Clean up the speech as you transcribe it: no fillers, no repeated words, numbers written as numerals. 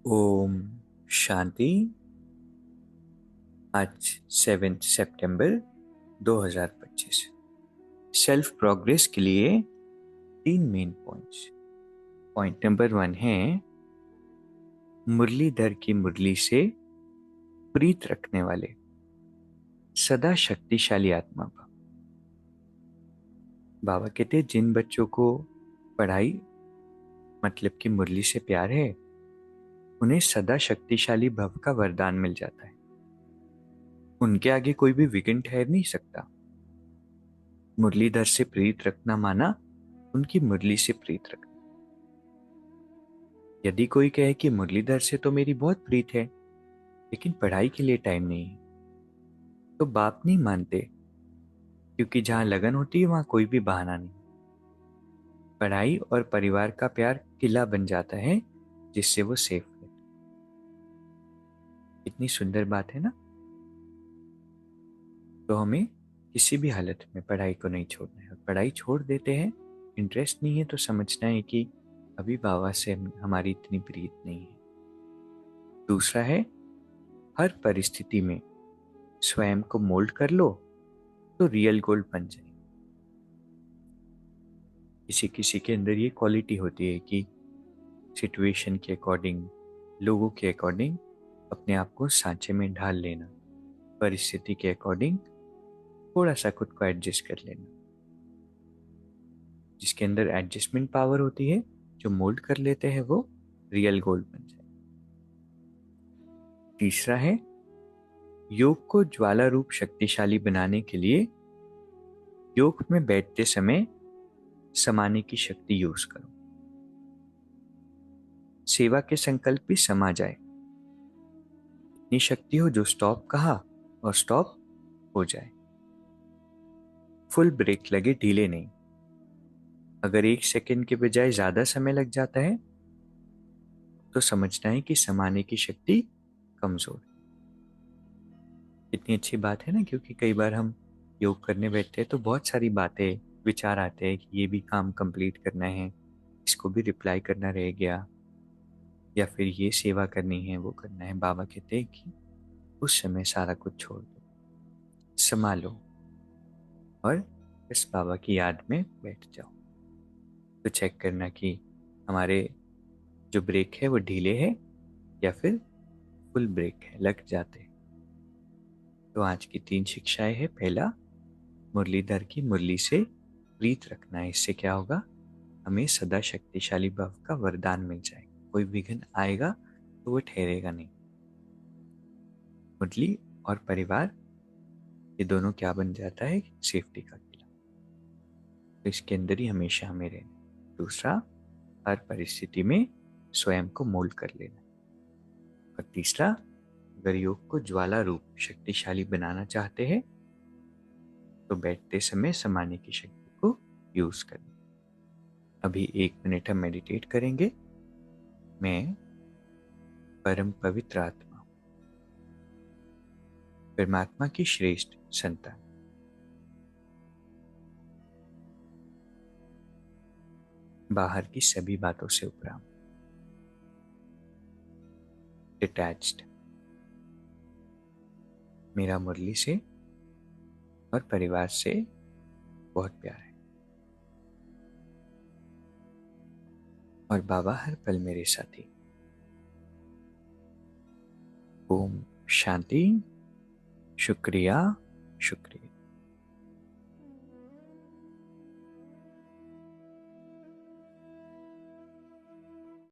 ओम शांति। आज 7 सितंबर 2025। Self progress के लिए 3 मेन पॉइंट्स। पॉइंट नंबर 1 है मुरलीधर की मुरली से प्रीत रखने वाले सदा शक्तिशाली आत्मा भव। बाबा कहते हैं जिन बच्चों को पढ़ाई मतलब कि मुरली से प्यार है उन्हें सदा शक्तिशाली भव का वरदान मिल जाता है। उनके आगे कोई भी विघ्न ठहर नहीं सकता। मुरलीधर से प्रीत रखना माना उनकी मुरली से प्रीत रखना। यदि कोई कहे कि मुरलीधर से तो मेरी बहुत प्रीत है लेकिन पढ़ाई के लिए टाइम नहीं है, तो बाप नहीं मानते, क्योंकि जहां लगन होती है वहां कोई भी बहाना नहीं। पढ़ाई और परिवार का प्यार किला बन जाता है जिससे वो सेफ है। इतनी सुंदर बात है ना। तो हमें किसी भी हालत में पढ़ाई को नहीं छोड़ना है। पढ़ाई छोड़ देते हैं, इंटरेस्ट नहीं है, तो समझना है कि अभी बाबा से हमारी इतनी प्रीत नहीं है। दूसरा है हर परिस्थिति में स्वयं को मोल्ड कर लो तो रियल गोल्ड बन जाए। किसी किसी के अंदर ये क्वालिटी होती है कि सिचुएशन के अकॉर्डिंग, लोगों के अकॉर्डिंग अपने आप को सांचे में ढाल लेना, परिस्थिति के अकॉर्डिंग थोड़ा सा खुद को एडजस्ट कर लेना। जिसके अंदर एडजस्टमेंट पावर होती है, जो मोल्ड कर लेते हैं, वो रियल गोल्ड बन जाए। तीसरा है योग को ज्वाला रूप शक्तिशाली बनाने के लिए योग में बैठते समय समाने की शक्ति यूज करो। सेवा के संकल्प भी समा जाए। इतनी शक्ति हो जो स्टॉप कहा और स्टॉप हो जाए। फुल ब्रेक लगे, ढीले नहीं। अगर 1 सेकंड के बजाय ज्यादा समय लग जाता है तो समझना है कि समाने की शक्ति कमजोर है। इतनी अच्छी बात है ना, क्योंकि कई बार हम योग करने बैठते हैं तो बहुत सारी बातें, विचार आते हैं कि ये भी काम कंप्लीट करना है, इसको भी रिप्लाई करना रह गया, या फिर ये सेवा करनी है, वो करना है। बाबा कहते हैं कि उस समय सारा कुछ छोड़ दो, संभालो और बस बाबा की याद में बैठ जाओ। तो चेक करना कि हमारे जो ब्रेक है वो ढीले है या फिर फुल ब्रेक है, लग जाते हैं। तो आज की 3 शिक्षाएं है। पहला, मुरलीधर की मुरली से प्रीत रखना है। इससे क्या होगा, हमें सदा शक्तिशाली भव का वरदान मिल जाएगा। कोई विघ्न आएगा तो वो ठहरेगा नहीं। मुरली और परिवार, ये दोनों क्या बन जाता है, सेफ्टी का किला। तो इसके अंदर ही हमेशा हमें रहना। दूसरा, हर परिस्थिति में स्वयं को मोल्ड कर लेना। और तीसरा, अगर योग को ज्वाला रूप शक्तिशाली बनाना चाहते हैं तो बैठते समय समाने की शक्ति को यूज करें। अभी 1 मिनट हम मेडिटेट करेंगे। मैं परम पवित्र आत्मा हूं, परमात्मा की श्रेष्ठ संतान। बाहर की सभी बातों से उपराम, डिटैच्ड। मेरा मुरली से और परिवार से बहुत प्यार है और बाबा हर पल मेरे साथी। ओम शांति। शुक्रिया, शुक्रिया।